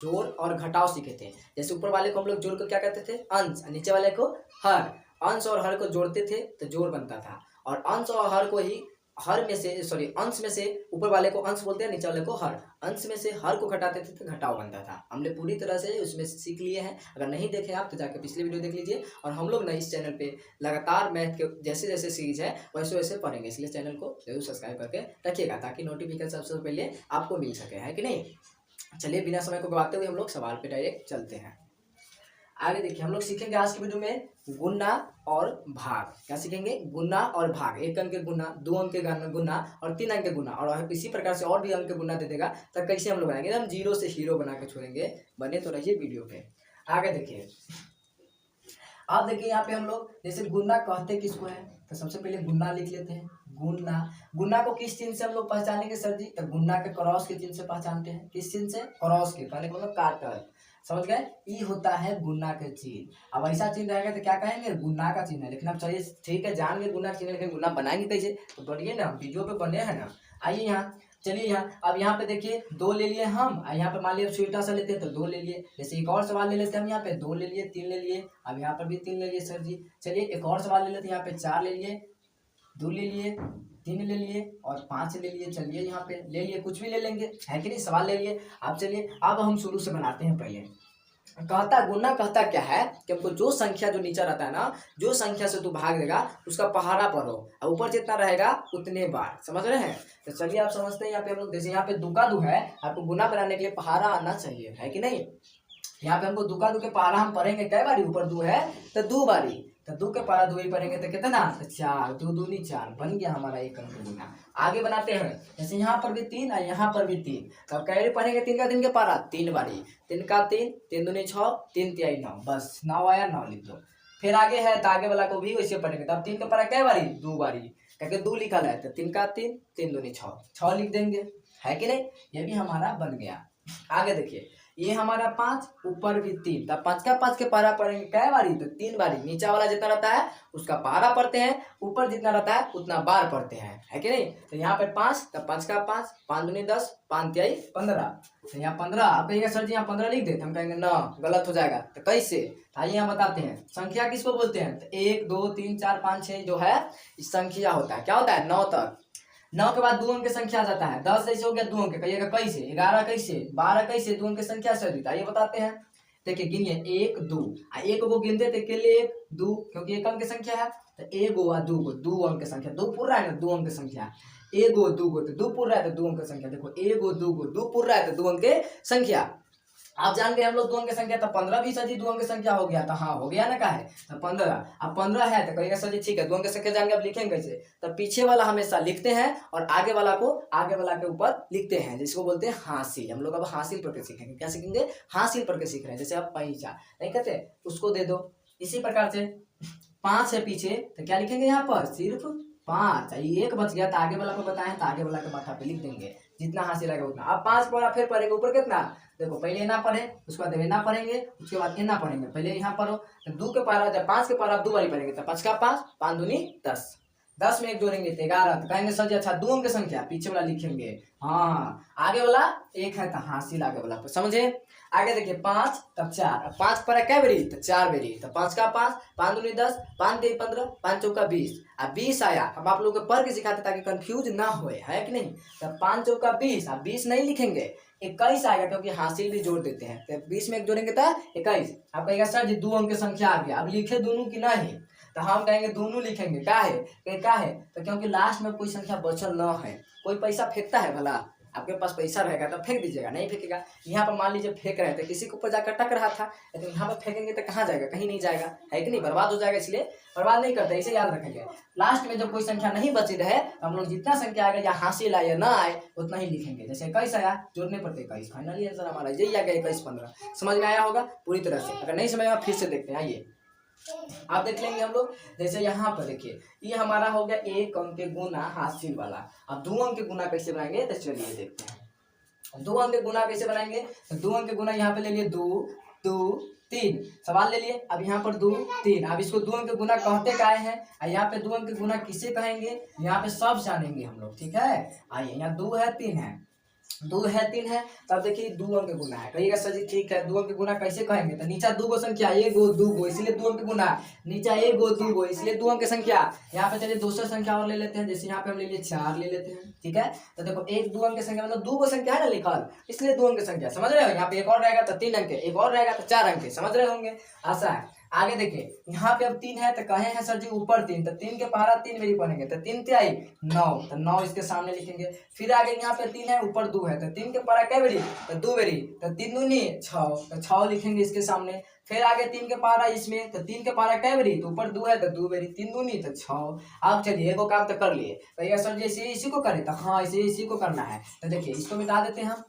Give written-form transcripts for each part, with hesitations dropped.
जोड़ और घटाव सीखे थे। जैसे ऊपर वाले को हम लोग जोड़ को क्या कहते थे, अंश, नीचे वाले को हर। अंश और हर को जोड़ते थे तो जोड़ बनता था, और अंश और हर को ही हर में से अंश में से ऊपर वाले को अंश बोलते हैं, नीचे वाले को हर। अंश में से हर को घटाते थे तो घटाव बनता था। हमने पूरी तरह से उसमें सीख लिए हैं। अगर नहीं देखे आप तो जाकर पिछले वीडियो देख लीजिए। और हम लोग ना इस चैनल पे लगातार मैथ के जैसे जैसे सीरीज है वैसे वैसे पढ़ेंगे, इसलिए चैनल को जरूर सब्सक्राइब करके रखिएगा ताकि नोटिफिकेशन सबसे पहले आपको मिल सके, है कि नहीं। चलिए बिना समय को गवाते हुए हम लोग सवाल पे डायरेक्ट चलते हैं। आगे देखिए, हम लोग सीखेंगे आज की वीडियो में गुना और भाग। क्या सीखेंगे, गुना और भाग। 1 अंक के गुना, 2 अंक के गुना और 3 अंक के गुना, और इसी प्रकार से और भी अंक के गुना दे देगा। तब कैसे हम लोग बनाएंगे, हम जीरो से हीरो बना के छोड़ेंगे। बने तो रहिए वीडियो पे। आगे देखिए, अब देखिए यहाँ पे हम लोग जैसे गुना कहते किसको है, तो सबसे पहले गुना लिख लेते हैं। गुना, गुना को किस चिन्ह से हम लोग पहचानेंगे सर जी, तो गुना के क्रॉस के चिन्ह से पहचानते हैं। किस चिन्ह से, क्रॉस के, कहने को काटल, समझ गए। ई होता है गुना के चिन्ह। अब ऐसा चिन्ह रहेगा तो क्या कहेंगे, गुना का चिन्ह है। लेकिन अब चलिए ठीक है, जान गए गुना का चिन्ह, लेकिन गुना बनाएंगे कैसे, तो बढ़िए ना, वीडियो पे बने हैं ना। आइए यहाँ, चलिए यहाँ, अब यहाँ पे देखिए 2 ले लिए हम, यहाँ पे मान लिया छोटा सा लेते हैं तो 2 ले लिए। जैसे एक और सवाल ले लेते हैं हम, यहाँ पे 2 ले लिए, 3 ले लिए, अब यहाँ पर भी 3 ले लिए सर जी। चलिए एक और सवाल ले लेते हैं, यहाँ पे 4 ले लिए, 2 ले लिए, 3 ले लिए और 5 ले लिए। चलिए यहाँ पे ले लिए, कुछ भी ले लेंगे, है कि नहीं, सवाल ले लिए। अब चलिए अब हम शुरू से बनाते हैं। पहले कहता गुना कहता क्या है कि हमको जो संख्या जो नीचे रहता है ना, जो संख्या से तू भाग देगा उसका पहाड़ा पढ़ो, और ऊपर जितना रहेगा उतने बार, समझ रहे हैं। तो चलिए आप समझते हैं। यहाँ पे हम लोग जैसे यहाँ पे दुका दू है, आपको गुना बनाने के लिए पहाड़ा आना चाहिए, है कि नहीं। यहाँ पे हमको दुका दू के पहाड़ा हम पढ़ेंगे कै बारी, ऊपर 2 है तो 2 बारी, तो 2 के पहाड़ा 2 ही पढ़ेंगे तो कितना, तो 4, 2 दूनी 4, बन गया हमारा 1 अंक गुना। आगे बनाते हैं, जैसे यहाँ पर भी 3 और यहाँ पर भी 3, तब कैसे पढ़ेंगे, 3 का 3 के पहाड़ा 3 बारी, 3 का 3, 3 दूनी 6, 3 तिहाई 9, बस 9 आया, 9 लिख दो। फिर आगे है तो आगे वाला को भी वैसे पढ़ेंगे, तब 3 के पहाड़ा कै बारी, 2 बारी, क्योंकि 2 लिखा है तो 3 का 3, 3 दूनी 6, 6 लिख देंगे, है कि नहीं। ये भी हमारा बन गया। आगे देखिए, ये हमारा 5, ऊपर भी 3, तब 5 का 5 के पहाड़ा पढ़ेंगे कै बारी, तो 3 बारी। नीचा वाला जितना रहता है उसका पहाड़ा पढ़ते हैं, ऊपर जितना रहता है उतना बार पढ़ते हैं, है कि नहीं। तो यहाँ पे 5, तब 5 का 5, 5 दूनी 10, 5 तिहाई 15, तो यहाँ 15। आप कहेंगे सर जी यहाँ 15 लिख देते, हम कहेंगे ना, गलत हो जाएगा। तो कैसे, आइए यहाँ बताते हैं। संख्या किसको बोलते हैं, तो 1 2 3 4 5 6 जो है इस संख्या होता है, क्या होता है, 9 तक। 9 के बाद 2 अंक की संख्या आ जाता है। 10 जैसे हो गया 2 अंक, कहिएगा कैसे, 11 कैसे, 12 कैसे, 2 अंक की संख्या से होता है, ये बताते हैं। देखिए गिनिए, 1 2, एक को गिनते थे के लिए 1 2, क्योंकि 1 अंक की संख्या है, तो 1 गो 2 गो, 2 अंक की संख्या, 2 पूरा है ना, 2 अंक की संख्या, 1 गो 2 गो, तो 2 पूरा है तो 2 अंक की संख्या। देखो 1 गो 2 गो, 2 पूरा है तो 2 अंक की संख्या। आप जान गए हम लोग 2 अंक की संख्या, तो 15 भी सर जी 2 अंक की संख्या हो गया, तो हाँ हो गया ना, का है तो 15। अब 15 है तो कहिएगा सर जी ठीक है, 2 अंक की संख्या जान गए, अब लिखेंगे कैसे, तो पीछे वाला हमेशा लिखते हैं और आगे वाला के ऊपर लिखते हैं, जिसको बोलते हैं हासिल। हम लोग अब हासिल पढ़ के सीखेंगे। क्या सीखेंगे, हासिल पढ़ के सीख रहे हैं। जैसे आप पैसा नहीं कहते, उसको दे दो। इसी प्रकार से 5 है पीछे, तो क्या लिखेंगे यहाँ पर, सिर्फ 5। एक बच गया तो आगे वाला को बताएं, तो आगे वाला के माथा पे लिख देंगे, जितना हासिल आएगा उतना। अब 5 पढ़ा, फिर पढ़ेंगे ऊपर कितना, देखो पहले ना पढ़े, उसके बाद ना पढ़ेंगे, उसके बाद ना पढ़ेंगे, पहले यहाँ पढ़ो। तो 2 के पहाड़ा, जब 5 के पहाड़ा 2 बारी पढ़ेंगे, तो 5 का 5, 5 दूनी 10, 10 में 1 जोड़ेंगे तो 11, तो कहेंगे सर जी अच्छा 2 अंक की संख्या, पीछे वाला लिखेंगे, हाँ आगे वाला 1 है तो हासिल आगे वाला पर, समझे। आगे देखिए 5 तब 4, 5 पर कै बेरी, तो 4 बेरी, तो 5 का 5, 5 दूनी 10, 5 तिहाई 15, 5 चौका 20, अब 20 आया। हम आप लोगों को पढ़ के सिखाते ताकि कंफ्यूज ना होए, है कि नहीं। तब 5 चौका 20, अब 20 नहीं लिखेंगे, 21 आएगा, क्योंकि हासिल भी जोड़ देते हैं, तो 20 में 1 जोड़ेंगे तो 21। आप कहेगा सर जी 2 अंक की संख्या आ गया, अब लिखे दोनों की नहीं, तो हम कहेंगे दोनों लिखेंगे। क्या है तो क्योंकि लास्ट में कोई संख्या बचल न है। कोई पैसा फेंकता है भला, आपके पास पैसा रहेगा तो फेंक दीजिएगा, नहीं फेंकेगा। यहाँ पर मान लीजिए फेंक रहे थे, किसी को ऊपर जाकर टक रहा था, लेकिन यहाँ पर फेंकेंगे तो कहाँ जाएगा, कहीं नहीं जाएगा, है कि नहीं, बर्बाद हो जाएगा। इसलिए बर्बाद नहीं करते, इसे याद रखेंगे। लास्ट में जब कोई संख्या नहीं बची रहे तो हम लोग जितना संख्या आएगा या हासिल आए या ना आए उतना ही लिखेंगे। जैसे 21 आया, जोड़ने पड़ते 21, फाइनली आंसर हमारा यही आ गया 21 15। समझ में आया होगा पूरी तरह से, अगर नहीं समझ में फिर से देखते हैं। आइए आप देख लेंगे हम लोग। जैसे यहाँ पर देखिए, ये हमारा हो गया 1 अंक के गुना हासिल वाला। अब 2 अंक के गुना कैसे बनाएंगे, तो चलिए देखते हैं। 2 अंक के गुना कैसे बनाएंगे, तो 2 अंक के गुना यहाँ पे ले लिए 2 2 3, सवाल ले लिए। अब यहाँ पर 2 3, अब इसको 2 अंक के गुना कहते काय है, और यहाँ पे 2 अंक के गुना किसे कहेंगे, यहाँ पे सब जानेंगे हम लोग, ठीक है। आइए यहाँ 2 है 3 है, दो है तीन है, तब देखिए दो अंक गुना है। कहिएगा सर जी ठीक है, दो अंक गुना कैसे कहेंगे, तो नीचा दो गो संख्या एगो दो गो इसलिए दो अंक गुना, नीचा एगो दो गो इसलिए दो अंक संख्या। यहाँ पे चलिए दूसरा संख्या और ले लेते हैं, जैसे यहाँ पे हम ले लिए 4 ले लेते हैं, ठीक है। तो देखो एक दो अंक संख्या मतलब दो गो संख्या है ना लिखल, इसलिए दो अंक संख्या, समझ रहे हो। यहाँ पे एक और रहेगा तो 3 अंक, एक और रहेगा तो 4 अंक, समझ रहे होंगे, आशा है। आगे देखिए यहाँ पे अब 3 है तो कहे हैं सर जी ऊपर 3, तो 3 के पहाड़ा 3 मेरी बनेंगे, तो 3 क्या आई 9, तो 9 इसके सामने लिखेंगे। फिर आगे यहाँ पे 3 है ऊपर 2 है, तो 3 के पहाड़ा क्या बेरी, तो 2 बेरी, तो 3 दूनी 6, तो 6 लिखेंगे इसके सामने। फिर आगे 3 के पहाड़ा इसमें, तो 3 के पहाड़ा क्या बेरी, तो ऊपर 2 है तो 2 बेरी, 3 दूनी तो 6। अब चलिए एगो काम तो कर लिए, तो सर जी इसी को करें, तो हाँ इसी को करना है। तो देखिए इसको मिटा देते हैं हम।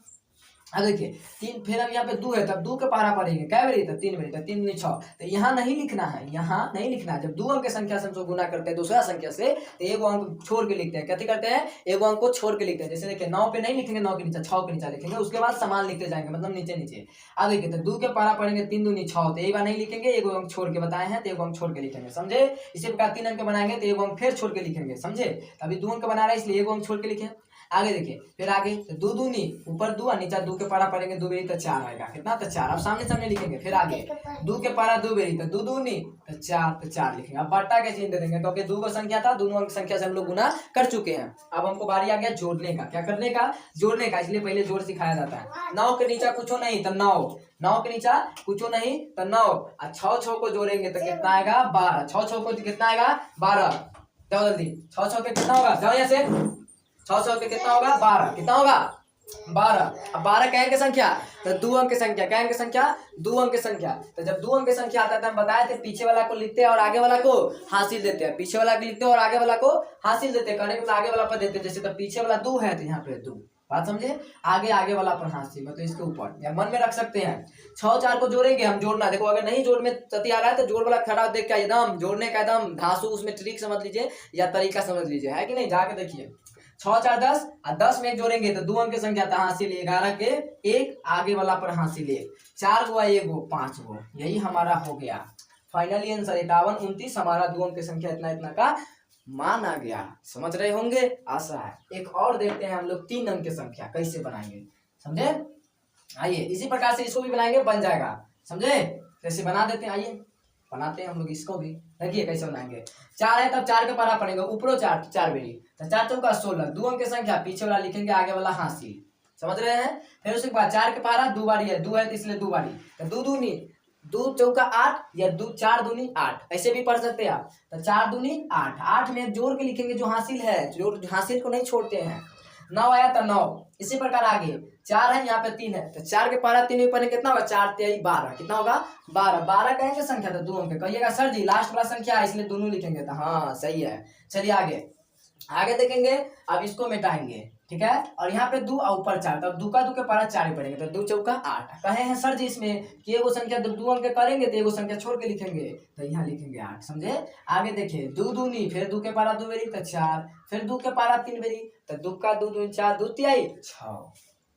अब देखिए 3, फिर अब यहाँ पे 2 है, तब 2 के पहाड़ा पड़ेंगे क्या बेरी, तो 3 बेरी, तो 3 दूनी 6। तो यहाँ नहीं लिखना है, यहाँ नहीं लिखना है। जब दो अंक संख्या से हम गुना करते हैं दूसरा संख्या से, तो एगो अंक छोड़ के लिखते हैं। क्या करते हैं, एगो अंक को छोड़ के लिखते हैं। जैसे देखिए 9 पे नहीं लिखेंगे, 9 के नीचे 6 के नीचे लिखेंगे, उसके बाद समान लिखते जाएंगे, मतलब नीचे नीचे। अब देखिए तो 2 के पहाड़ा पड़ेंगे 3 दूनी 6, तो एक बार नहीं लिखेंगे, एगो अंक छोड़ के बताए हैं तो एगो अंक छोड़ के लिखेंगे, समझे। इसी प्रकार 3 अंक बनाएंगे तो एगो अंक फिर छोड़ के लिखेंगे, समझे। अभी 2 अंक बना रहे हैं इसलिए एगो अंक छोड़ के लिखे। आगे देखिए फिर आगे तो 2 दूनी ऊपर 2 और नीचा 2 के पहाड़ा पड़ेंगे 2 बेरी, तो 4 आएगा, कितना, तो 4। अब सामने सामने लिखेंगे। फिर आगे 2 के पहाड़ा 2 बेरी, तो 2 दूनी तो 4, तो 4 लिखेंगे। अब बट्टा के चिन्ह दे देंगे, क्योंकि 2 को संख्या था, दोनों अंक संख्या से हम लोग गुना कर चुके हैं। अब हमको बारी आ गया जोड़ने का। क्या करने का, जोड़ने का, इसलिए पहले जोड़ सिखाया जाता है। 9 के नीचा कुछ नहीं तो 9, 9 के नीचा कुछ नहीं तो 9, और 6 को जोड़ेंगे तो कितना आएगा 12, 6 को कितना आएगा 12। जाओ जल्दी, 6 के कितना होगा, जाओ यहाँ से, 6 के कितना होगा 12, कितना होगा 12। अब 12 क्या अंक संख्या, तो 2 अंक संख्या, क्या अंक संख्या 2 अंक संख्या। तो जब 2 अंक संख्या आता है तो हम बताए थे पीछे वाला को लिखते हैं और आगे वाला को हासिल देते हैं, पीछे वाला को लिखते हैं और आगे वाला को हासिल देते हैं, करने के आगे वाला पर देते हैं। जैसे तो पीछे वाला 2 है तो यहाँ पे 2, बात समझे। आगे वाला पर हासिल, मतलब इसके ऊपर या मन में रख सकते हैं। 6 4 को जोड़ेंगे हम, जोड़ना देखो, अगर नहीं जोड़ में तती आ रहा है तो जोड़ वाला खड़ा देख के एकदम जोड़ने का एकदम धासु उसमें ट्रिक समझ लीजिए या तरीका समझ लीजिए, है कि नहीं, जाके देखिए। 6 4 10 और 10 में जोड़ेंगे तो 2 अंक की संख्या था हासिल 11 के 1, आगे वाला पर हासिल 1, 4 गो 1 गो 5 गो, यही हमारा हो गया फाइनली आंसर 51 29। हमारा 2 अंक की संख्या इतना इतना का मान आ गया, समझ रहे होंगे, आशा है। एक और देखते हैं हम लोग 3 अंक की संख्या कैसे बनाएंगे, समझे। आइए इसी प्रकार से इसको भी बनाएंगे, बन जाएगा, समझे। जैसे बना देते हैं, आइए बनाते हैं हम लोग इसको भी। देखिए कैसे बनाएंगे, 4 है तब 4 के पहाड़ा पड़ेगा, ऊपरो 4 4 बेरी, तो 4 चौका 16, 2 अंक की संख्या, पीछे वाला लिखेंगे आगे वाला हासिल, समझ रहे हैं। फिर उसके बाद 4 के पहाड़ा 2 बारी है, 2 है तो इसलिए 2 बारी, तो 2 दूनी 2 चौका 8 या 2 4 दूनी 8, ऐसे भी पढ़ सकते हैं आप। तो 4 दूनी 8, 8 में जोड़ के लिखेंगे जो हासिल है, जो हासिल को नहीं छोड़ते हैं। 9 आया तो 9, इसी प्रकार आगे 4 है, यहाँ पे 3 है, तो 4 के पहाड़ा 3 ऊपर कितना होगा 4 3 12, कितना होगा 12। 12 कहेंगे संख्या तो 2 अंक, कहिएगा सर जी लास्ट वाला संख्या है इसलिए दोनों लिखेंगे, तो हाँ सही है। चलिए आगे देखेंगे, अब इसको मिटाएंगे, ठीक है। और यहाँ पे 2 और ऊपर 4, तब 2 का 2 के पहाड़ा 4 ही पड़ेंगे, तो 2 चौका 8। कहे हैं सर जी इसमें कि एगो संख्या 2 अंक करेंगे तो एगो संख्या छोड़ के लिखेंगे, तो यहाँ लिखेंगे 8, समझे। आगे देखिए 2 दूनी, फिर 2 के पहाड़ा 2 बेरी तो 4, फिर 2 के पहाड़ा 3 बेरी, तो 2 का 2 दूनी 4, 2 तिहाई 6।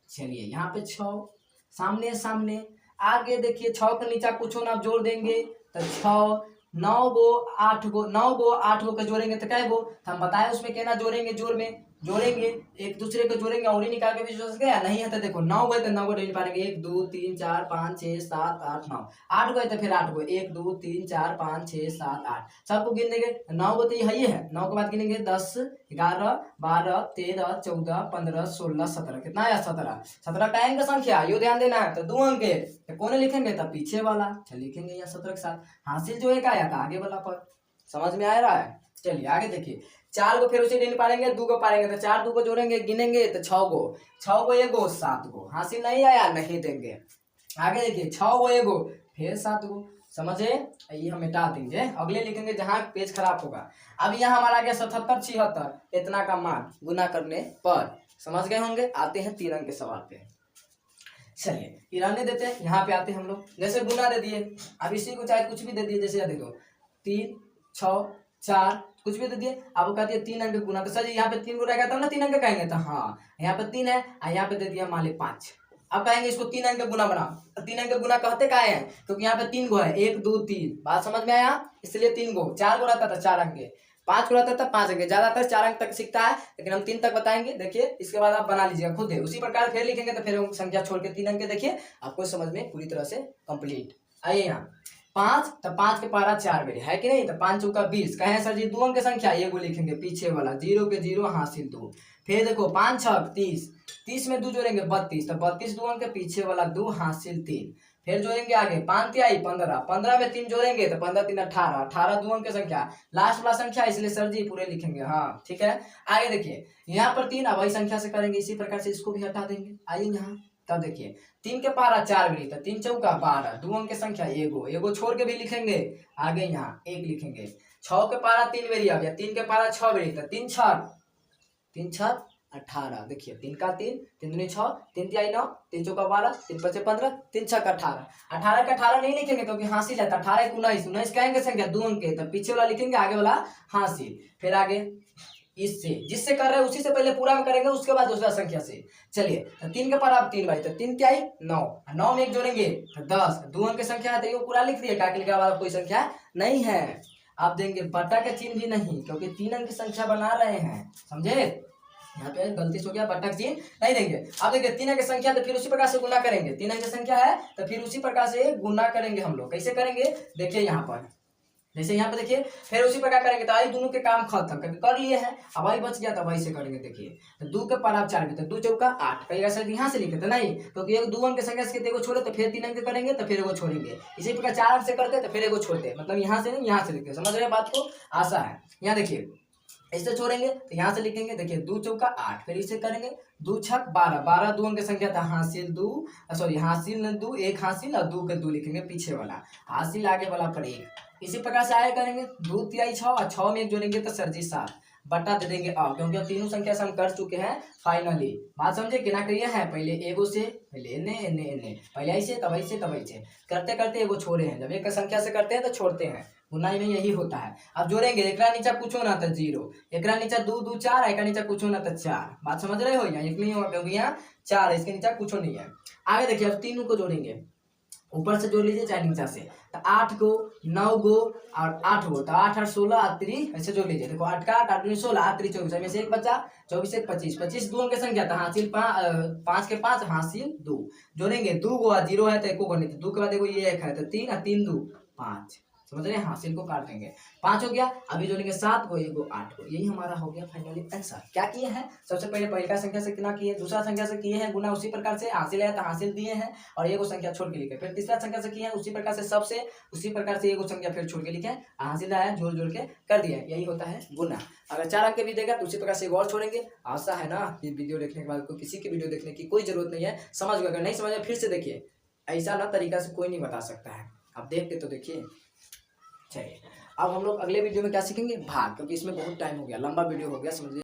चलिए यहाँ पे 6 सामने सामने। आगे देखिए 6 के नीचे कुछ ना जोड़ देंगे तो 6, 9 गो 8 गो, 9 गो 8 गो का जोड़ेंगे तो क्या गो, हम बताए उसमें कहना जोड़ेंगे, जोड़ में जोड़ेंगे एक दूसरे को जोड़ेंगे और ही निकाल के भी जोड़ सकते हैं, नहीं है तो देखो 9 गए तो 9 को नहीं पाएंगे, 1 2 3 4 5 6 7 8 9, 8 गए तो फिर 8 गो, 1 2 3 4 5 6 7 8, सबको गिन देंगे। 9 गो तो ये है, 9 के बाद गिनेंगे 10 11 12 13 14 15 16 17, कितना आया 17। 17 का अंक संख्या, यो ध्यान देना है, तो 2 अंक के तो कौन लिखेंगे, तब पीछे वाला, चल लिखेंगे यहाँ 17 के साथ, हासिल जो एक आया था आगे वाला पर, समझ में आ रहा है। चलिए आगे देखिए 4 को फिर उसे नहीं पारेंगे, 2 को पारेंगे, तो 4 2 को जोड़ेंगे गिनेंगे तो 6 गो, 6 गो 1 गो 7 गो, हासिल नहीं आया नहीं देंगे। आगे देखिए 6 गो 1 गो फिर 7 गो, समझे। ये हम मिटा देंगे, अगले लिखेंगे जहाँ पेज खराब होगा। अब यहाँ हमारा आ गया 77 76, इतना का मान गुना करने पर, समझ गए होंगे। आते हैं 3 अंक के सवाल पे, चलिए ये रहने देते हैं। यहाँ पे आते हैं हम लोग, जैसे गुना दे दिए, अब इसी को चाहे कुछ भी दे दिए, जैसे देखो 3 6 4 कुछ भी दे दिए, अब कहती है 3 अंक गुना, तो सर जी यहाँ पे 3 गो रहेगा तब ना 3 अंक कहेंगे, तो हाँ यहाँ पे 3 है और यहाँ पे दे दिया मान ली 5। अब कहेंगे इसको 3 अंक गुना बना, 3 अंक गुना कहते का है क्योंकि यहाँ पे 3 गो है, 1 2 3, बात समझ में आया, इसलिए 3 गो, 4 गो रहता था 4 अंक, 5 को रहता है 5 अंक, ज्यादातर 4 अंक तक सीखता है, लेकिन हम 3 तक बताएंगे। देखिए इसके बाद आप बना लीजिएगा खुद है, उसी प्रकार फिर लिखेंगे तो फिर संख्या छोड़ के 3 अंक के देखिए आपको समझ में पूरी तरह से कंप्लीट। आइए यहाँ 5 तो 5 के पारा 4 बेरी है कि नहीं, तो 5 चौका 20 कहे सर जी 2 अंक की संख्या, ये को लिखेंगे पीछे वाला 0 के 0 हासिल 2। फिर देखो 5 छक 30, 30 में 2 जोड़ेंगे 32, तो 32 2 अंक के पीछे वाला 2 हासिल 3। फिर जोड़ेंगे आगे 5 तिहाई 15, 15 में 3 जोड़ेंगे तो 15 3 18, 18 2 अंक की संख्या, लास्ट वाला संख्या इसलिए सर जी पूरे लिखेंगे। हाँ ठीक है, आगे देखिए यहाँ पर 3 अब वही संख्या से करेंगे, इसी प्रकार से इसको भी हटा देंगे। आइए यहाँ तब देखिए 3 के पारा 4 बेरी, तो 3 चौका 12, 2 अंक की संख्या एगो छोड़ के भी लिखेंगे, आगे यहाँ 1 लिखेंगे। 6 के पारा 3 बेरी आ गया, 3 के पारा 6 बेरी, तो 3 छक 18, देखिए 3 का 3, 3 दूनी 6, 3 तिहाई 9, 3 चौका 12, 3 पचे 15, 3 छक 18, 18 का 18 नहीं लिखेंगे क्योंकि हासिल है, 18 एक 19, 19 कहेंगे संख्या 2 अंक के, तो पीछे वाला लिखेंगे आगे वाला हासिल। फिर आगे इससे जिससे कर रहे हैं उसी से पहले पूरा में करेंगे, उसके बाद दूसरा संख्या से। चलिए तो 3 के पारा 3 बारी, तो 3 तिहाई 9, 9 में 1 जोड़ेंगे तो 10, 2 अंक की संख्या है तो ये पूरा लिख दिए, क्या के लिखा वाला कोई संख्या नहीं है। आप देंगे बट्टा के चिन्ह भी नहीं, क्योंकि 3 अंक की संख्या बना रहे हैं, समझे, यहाँ पे गलती से हो गया, बट्टा चिन्ह नहीं देंगे। अब देखिए 3 अंक की संख्या तो फिर उसी प्रकार से गुना करेंगे, 3 अंक की संख्या है तो फिर उसी प्रकार से गुना करेंगे हम लोग। कैसे करेंगे देखिए यहाँ पर, जैसे यहाँ पे देखिए फिर उसी प्रकार करेंगे, तो आई दोनों के काम खत्म करके कर लिए हैं, अब आई बच गया तो वही से करेंगे। देखिए तो 2 के पारा 4 भी, तो 2 चौका 8, कई सर यहाँ से लिखे तो नहीं, क्योंकि एक 2 अंक की संख्या से एगो छोड़े तो फिर 3 अंक करेंगे तो फिर एगो छोड़ेंगे, इसी प्रकार 4 अंक से करते तो फिर एगो छोड़ते, मतलब यहाँ से नहीं यहाँ से लिखते, समझ रहे बात को, आशा है। यहाँ देखिए इससे छोड़ेंगे तो यहाँ से लिखेंगे, देखिए 2 चौका 8, फिर इसे करेंगे 2 छक 12, 12 2 अंक की संख्या था हासिल 2, सॉरी हासिल 2, 1 हासिल और 2 के 2 लिखेंगे पीछे वाला, हासिल आगे वाला पर 1। इसी प्रकार से आगे करेंगे 2 तिहाई 6 और 6 में 1 जोड़ेंगे तो सर जी 7, बटा दे देंगे अब, क्योंकि तीनों संख्या से हम कर चुके हैं फाइनली। बात समझे कि ना करिए है, पहले एगो से पहले एने पहले ऐसे तब ऐसे तब ऐसे करते करते एगो छोड़े हैं, जब एक संख्या से करते हैं तो छोड़ते हैं, गुनाई में यही होता है। अब जोड़ेंगे एकरा नीचा कुछ ना तो 0, एकरा नीचा 2 2 4, एकरा नीचा कुछ ना तो 4, बात समझ रहे हो, यहाँ एक नहीं होगा क्योंकि यहाँ 4 है, इसके नीचा कुछ नहीं है। आगे देखिए अब तीनों को जोड़ेंगे, ऊपर से जोड़ लीजिए चाहे नीचा से, तो 8 को 9 गो और 8 गो, तो 8 और 16 और 3 ऐसे जोड़ लीजिए। देखो 8 का 8 8 16 8 3 24 में से एक बचा, 24 एक 25, 25 2 अंक की संख्या था हासिल 5 के 5 हासिल 2, जोड़ेंगे 2 गो 0 है तो एको को नहीं, तो 2 के बाद देखो ये 1 है तो 3 और 3 2 5, समझ रहे हैं, हासिल को काट देंगे, 5 हो गया। अभी जोड़ेंगे 7 को 1 को 8 को, यही हमारा हो गया फाइनली आंसर। क्या किए हैं, सबसे पहले पहला संख्या से कितना किए, दूसरा संख्या से किए हैं गुना, उसी प्रकार से हासिल है तो हासिल दिए हैं और एगो संख्या छोड़ के लिखे, फिर तीसरा संख्या से किए हैं उसी प्रकार से, सबसे उसी प्रकार से एगो संख्या फिर छोड़ के लिखे, हासिल आया जोड़ जोड़ के कर दिया, यही होता है गुना। अगर 4 अंक के भी देगा तो उसी प्रकार से एक और छोड़ेंगे। आशा है ना कि वीडियो देखने के बाद किसी की वीडियो देखने की कोई जरूरत नहीं है, समझ गए, अगर नहीं समझ फिर से देखिए, ऐसा ना तरीका से कोई नहीं बता सकता है, आप देख के तो देखिए। चलिए अब हम लोग अगले वीडियो में क्या सीखेंगे, भाग, क्योंकि इसमें बहुत टाइम हो गया, लंबा वीडियो हो गया, समझिए।